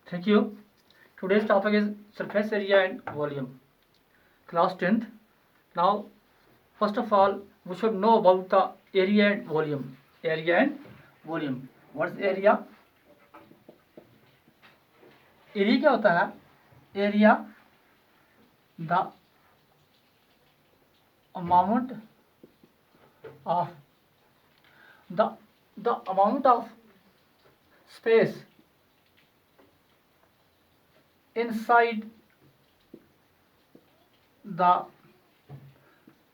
Thank you. Today's topic is surface area and volume. Class 10th. Now, first of all, we should know about the area and volume. Area and volume. What's area? Area क्या होता है? Area, the amount of the amount of space inside the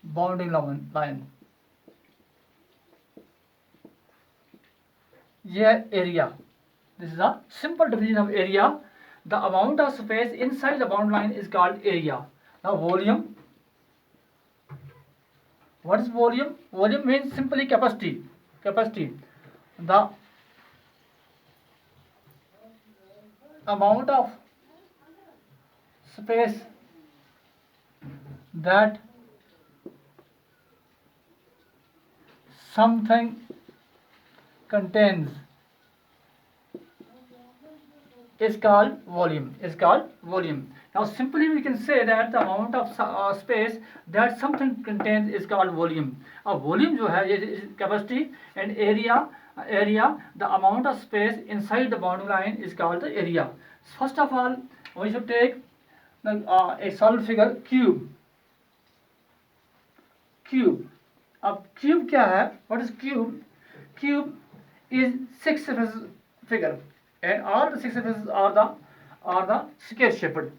boundary line. Yeah, area. This is a simple definition of area. The amount of space inside the boundary line is called area. Now volume. What is volume? Volume means simply capacity. Capacity. The amount of space that something contains is called volume. Now simply we can say that the amount of space that something contains is called volume. अब volume जो है ये capacity and area the amount of space inside the boundary line is called the area. First of all, we should take a solid figure cube. अब cube क्या है? What is cube? Cube is 6 surface figure and all the 6 surfaces are the square shaped.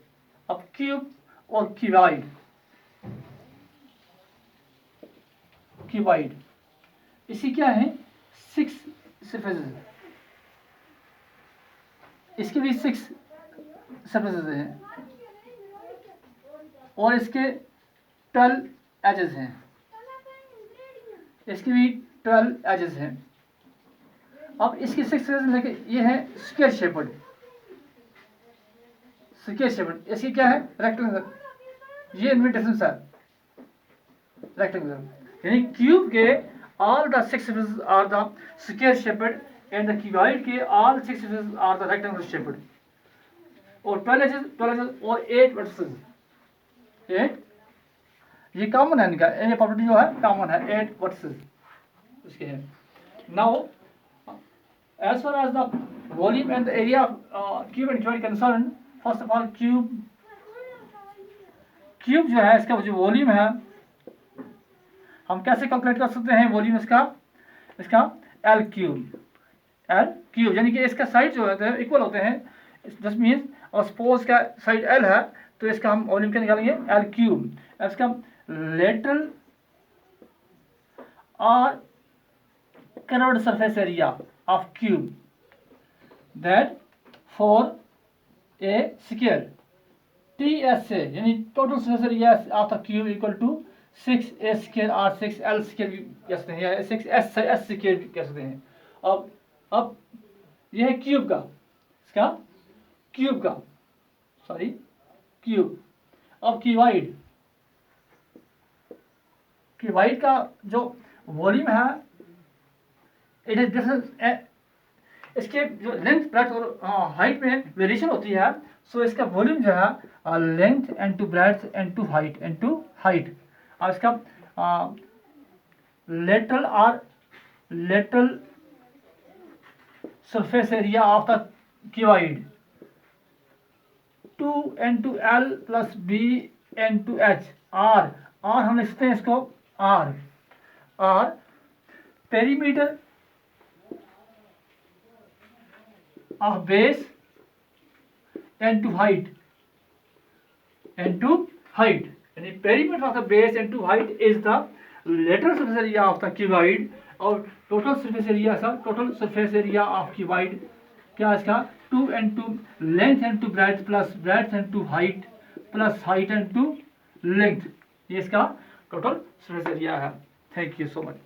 अब cube और cuboid इसी क्या है? 6 surfaces. इसके भी 6 surfaces हैं और इसके 12 edges हैं. इसके भी 12 edges हैं. अब इसके 6 surfaces लेके ये है स्क्वायर शेप्ड. इसकी क्या है? रेक्टेंगुलर. ये इनमें डिफरेंस है. रेक्टेंगुलर यानी क्यूब के all the 6 surfaces are the square shaped and the cuboid के all 6 surfaces are the rectangular shaped. और 12 edges और 8 vertices. 8 ये कॉमन है इनका. ये प्रॉपर्टी जो है कॉमन है. 8 vertices इसके हैं. Now as far as the volume and the area of cube and cuboid concerned, first of all cube जो है इसका जो वॉल्यूम है हम कैसे कैलकुलेट कर सकते हैं? वॉल्यूम इसका L क्यूब यानी कि इसका साइड जो है इक्वल होते हैं. जस्ट मीन्स और सपोज का साइड L है तो इसका हम वॉल्यूम क्या निकालेंगे? L cube. इसका लेटरल और curved surface area of cube that for a square TSA यानी total surface area of the cube equal to 6a square or 6l square भी कह सकते हैं या 6s square भी कह सकते हैं. अब यह है क्यूब क्यूब. अब क्यूबॉइड का जो वॉल्यूम है इट इज डिफरेंस. इसके जो लेंथ ब्रेड्थ और हाइट में वेरिएशन होती है. सो इसका वॉल्यूम जो है length and to breadth and to height और इसका lateral surface area of the cuboid 2n2l plus bn2h. Or हम लिखते हैं इसको or perimeter of base and to height यानी perimeter of the base and to height is the lateral surface area of the cuboid और total surface area of cuboid क्या इसका 2n2 length and to breadth plus breadth and to height plus height and to length. ये इसका total surface area है. Thank you so much.